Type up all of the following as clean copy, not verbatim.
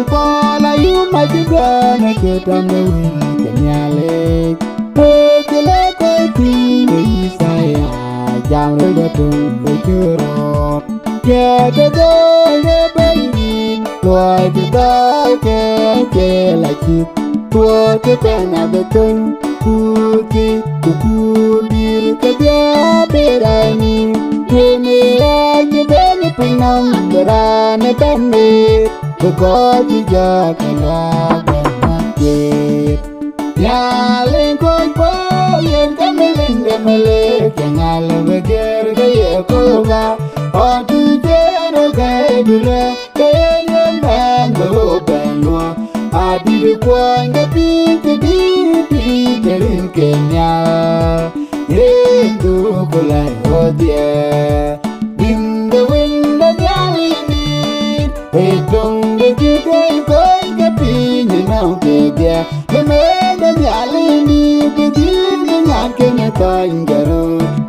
Pola you might be gonna get on the wind, Kenyale. Pokele Kopi, Isaiah, down the tomb, the Kuro. Get the door, the baby, boy, the dog, like it. Put the pen of the tongue, put it, put it, the baby. Kini aja beli pinang berane beli, bekoji jaga banget. Ya lingkoi poyen kamelin demele, kenal beger gaya koga. Adu jero gaya dule, gaya nyeman benua. Adi kuang gapi kedi kerin Kenya. Yendu kulai hodie, in the wind of the hey don't get you going gapi now kedia. The man of Yalini, the dean and Yakin Tangaro,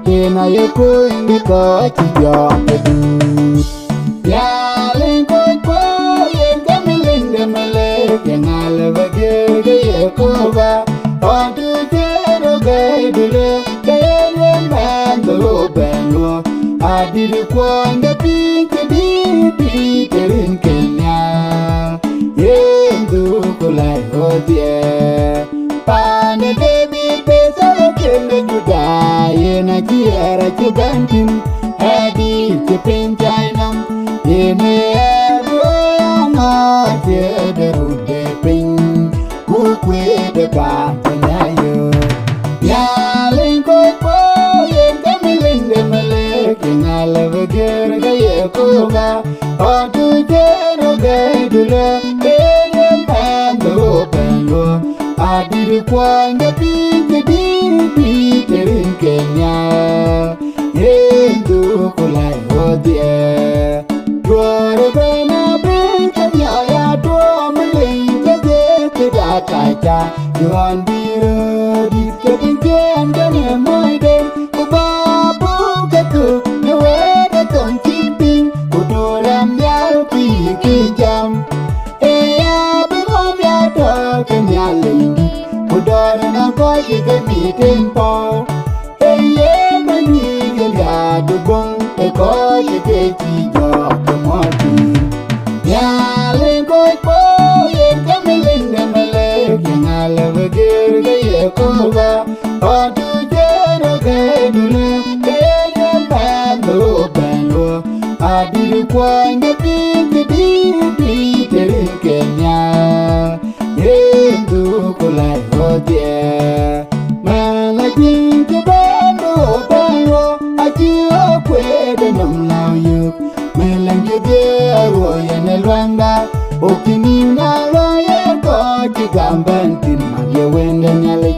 in a yoko in the coach job. Yalin coach boy, and Camilin the Malay, and I love a girl, the Yakova, or to Jero Gay. I did a quang the pink in Kenya. Yendu Kulai Hodie. Pan a baby, Pesa, Kenda, die in a year at your banking. Happy to paint China. In a royal, the root de ping. Cook with the bath and I. Yaling I love a girl, gaya koga. Or to jero gay dule, gaya man the open door. I did a quang the pink in Kenya. Yendu kulai hodie. Dwara bena bing Kenya, dwa malay, the data. You on beer, deep caping and then a moide. Jam, eh, be home ya dog and ya lady. Put on a boy, you can meet him, Paul. Eh, yeah, my nigga, ya the bone, the boy, you take it, the morning. Ya, lingo, boy, and coming in the Malay, and I love a girl, the Yakova, or to Jero Gadule, the man, the open door. I did a quang the pink in Kenya. Yendu kulai hodie. Man, I think the band of I do quit and I'm now you. Melan you there, Roy and Elwanda. Okinina, Roy, God, you gambantin, man, you win the Nelly.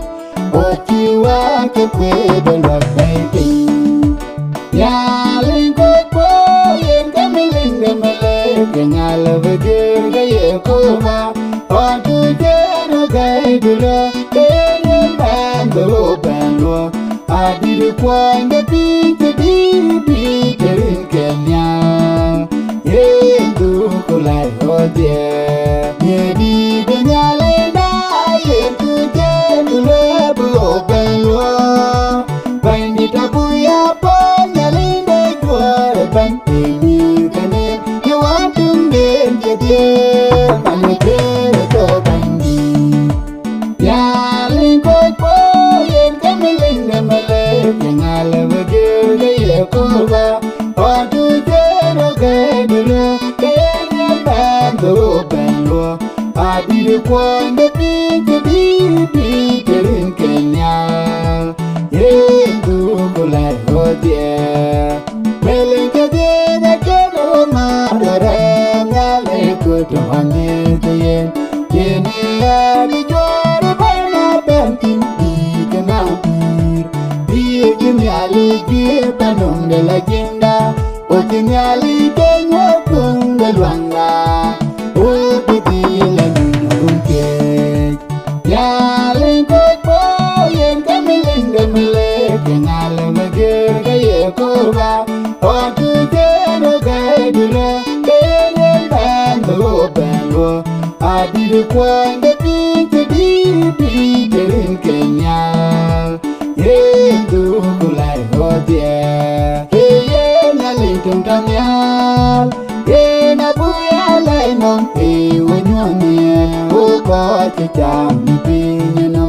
What you are, quit and what they think. Yaling and I love a girl, gay koga. Or to jero gay dula, gay man the open door. I did a quang the pink in Kenya. Yendu kulai hodie. Yedi the Yalena, yendu jero open door. Find it up, we are born, Yalina, you are a banking. I did a quang the pink in Kenya. Yendu kulai hodie. Melinka de keno madare, yale kutu handi the Yeni abi jor bana bentin ikena pir. Bikin yali gipanong de la ginda. Okin yali kenyo kung de luanga. Upiti la nunke. Yali koyen kamilin de mele. Kenale magir gaye koga. Otu jeno gay dule. Kenye bando bengo. Adi kwang the di terin Kenya. Ye du kulai hodia. Ye na lintum tamyal. Ye na buya lai non e wonyone. O ko cham ni no.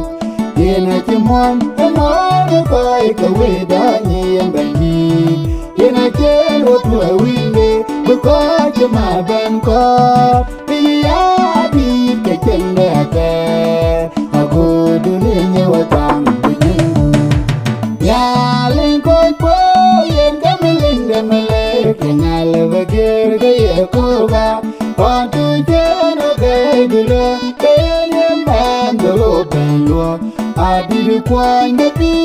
Ye na chimon no ko e ka we da ni mbani. Ye na chen wo tu winde. Ko chama ban ko. Ya di ke chende ke. Ago dunia watang bunyi. Ya lengkoi po yen kamelin demele kenyal bagir gaya koga patu jeno gay dule kene mandolo benlo adi kwang di